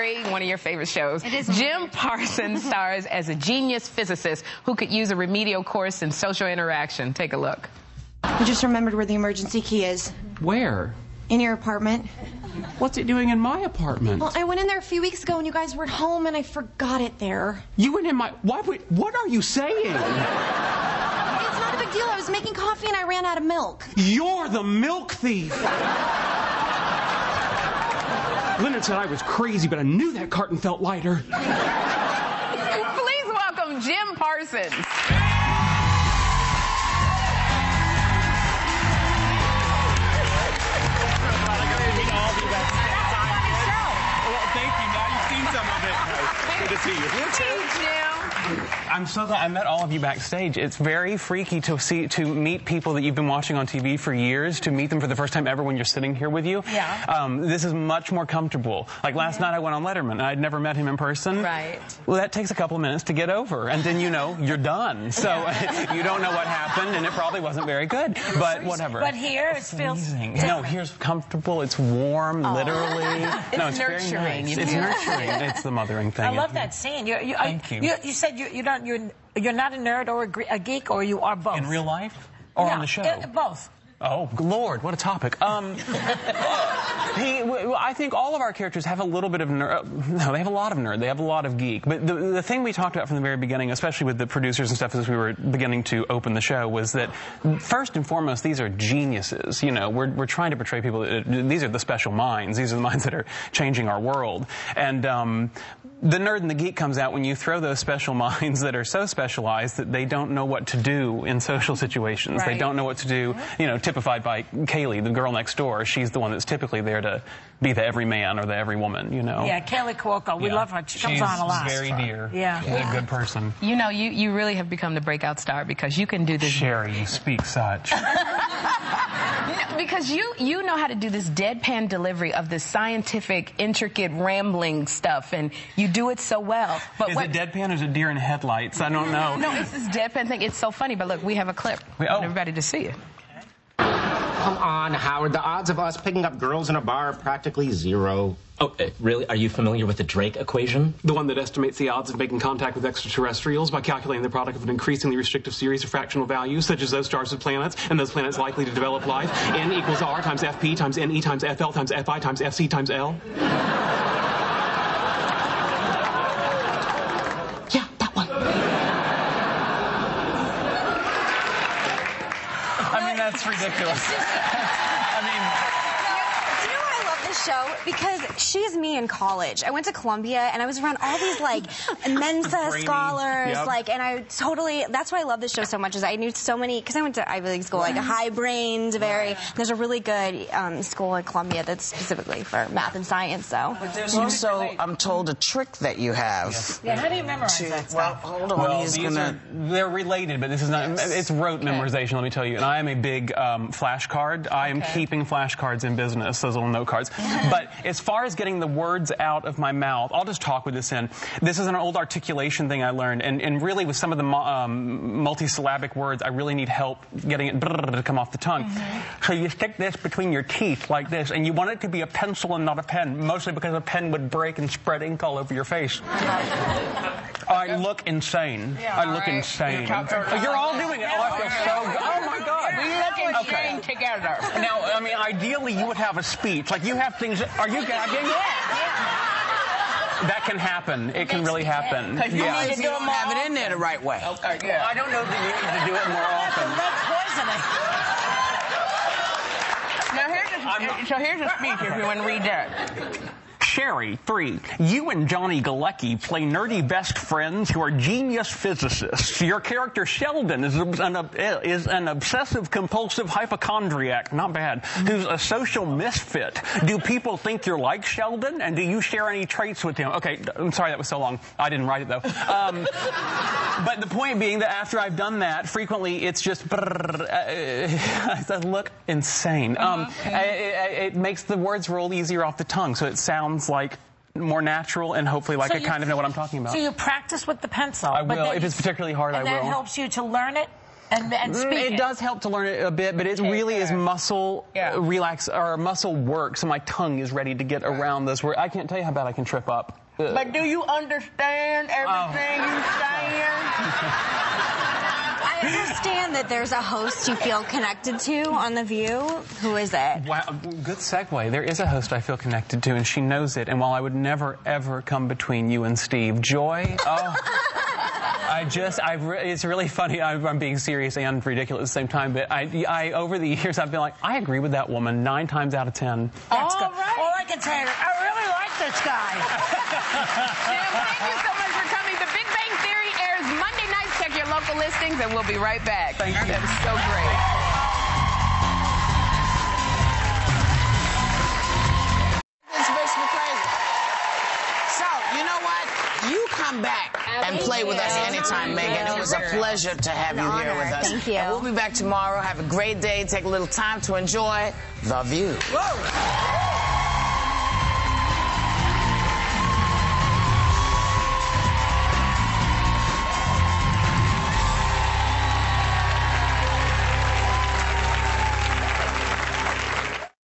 Sherry, one of your favorite shows. It is. Jim Parsons stars as a genius physicist who could use a remedial course in social interaction. Take a look. I just remembered where the emergency key is. Where? In your apartment. What's it doing in my apartment? Well, I went in there a few weeks ago when you guys were at home and I forgot it there. You went in my... What are you saying? It's not a big deal. I was making coffee and I ran out of milk. You're the milk thief! Leonard said I was crazy, but I knew that carton felt lighter. Please welcome Jim Parsons. Good to see you. You too, Jim. I'm so glad I met all of you backstage. It's very freaky to meet people that you've been watching on TV for years, to meet them for the first time ever when you're sitting here with you. Yeah. This is much more comfortable. Like last night I went on Letterman and I'd never met him in person. Right. Well, that takes a couple of minutes to get over. And then, you know, you're done. So you don't know what happened and it probably wasn't very good. But whatever. But here it feels... No, here's comfortable. It's warm, literally. No, it's nurturing. Very nice. It's nurturing. It's the mothering thing. I love that scene. Thank you. You said you're not a nerd or a geek, or you are both. In real life? Or on the show? Both. Oh, Lord, what a topic. I think all of our characters have a little bit of nerd. No, they have a lot of nerd. They have a lot of geek. But the thing we talked about from the very beginning, especially with the producers and stuff as we were beginning to open the show, was that first and foremost, these are geniuses. You know, we're trying to portray people that these are the special minds. These are the minds that are changing our world. And the nerd and the geek comes out when you throw those special minds that are so specialized that they don't know what to do in social situations. Right. They don't know what to do, you know, typified by Kaylee, the girl next door. She's the one that's typically there to be the everyman or the every woman, you know. Yeah, Kaylee Cuoco. We love her. She comes on a lot. She's very dear. Yeah. She's a good person. You know, you really have become the breakout star because you can do this. Sherry, you speak such. Because you know how to do this deadpan delivery of this scientific, intricate, rambling stuff, and you do it so well. But Is it deadpan or is it deer in headlights? I don't know. No, it's this deadpan thing. It's so funny, but look, we have a clip. I want everybody to see it. Come on, Howard. The odds of us picking up girls in a bar are practically zero. Oh, really? Are you familiar with the Drake equation? The one that estimates the odds of making contact with extraterrestrials by calculating the product of an increasingly restrictive series of fractional values, such as those stars with planets, and those planets likely to develop life. N equals R times FP times NE times FL times FI times FC times L. Yeah, that one. I mean, that's ridiculous. Show because she's me in college. I went to Columbia and I was around all these like Mensa scholars, like, and I totally, that's why I love this show so much, is I knew so many, because I went to Ivy League school, like a high-brained, there's a really good school in Columbia that's specifically for math and science, so. But there's also, I'm told, a trick that you have. Yeah, how do you memorize that stuff? Well, hold on, they're related, but this is not, it's rote memorization, let me tell you. And I am a big flashcard. I am keeping flashcards in business, those little note cards. But as far as getting the words out of my mouth, I'll just talk with this in. This is an old articulation thing I learned, and really with some of the multisyllabic words, I really need help getting it to come off the tongue. So you stick this between your teeth like this, and you want it to be a pencil and not a pen, mostly because a pen would break and spread ink all over your face. I look insane. I look insane. You're all doing it. Oh, I feel so good. Oh, my God. We look insane together. Now, I mean, ideally, you would have a speech. Like, you have things... Are you gagging? That can happen. It can really happen. You need to have it in there the right way. Okay, yeah. I don't know that you need to do it more often. Now, here's a speech if you want to read that. Sherry, 3. You and Johnny Galecki play nerdy best friends who are genius physicists. Your character Sheldon is an obsessive-compulsive hypochondriac, not bad, who's a social misfit. Do people think you're like Sheldon? And do you share any traits with him? Okay, I'm sorry that was so long. I didn't write it, though. But the point being that after I've done that, frequently it's just... I look insane. It makes the words roll easier off the tongue, so it sounds like more natural and hopefully like I kind of know what I'm talking about. So you practice with the pencil. I will. If it's particularly hard, I will. And that helps you to learn it? and speak it does help to learn it a bit, but it really is muscle relax or muscle work. So my tongue is ready to get around this. Where I can't tell you how bad I can trip up. But do you understand everything you're saying? I understand that there's a host you feel connected to on The View. Who is it? Wow, good segue. There is a host I feel connected to, and she knows it. And while I would never, ever come between you and Steve, Joy, it's really funny. I'm being serious and ridiculous at the same time, but I over the years, I've been like, I agree with that woman 9 times out of 10. That's good. Right. All I can say is, I really like this guy. Jim, thank you so much for coming. The Big Bang Theory airs Monday nights. Check your local listings, and we'll be right back. Thank you. That is so great. This makes me crazy. So, you know what? You come back and play with us anytime, Megan. It was a pleasure to have you here with us. Thank you. And we'll be back tomorrow. Have a great day. Take a little time to enjoy The View. Whoa.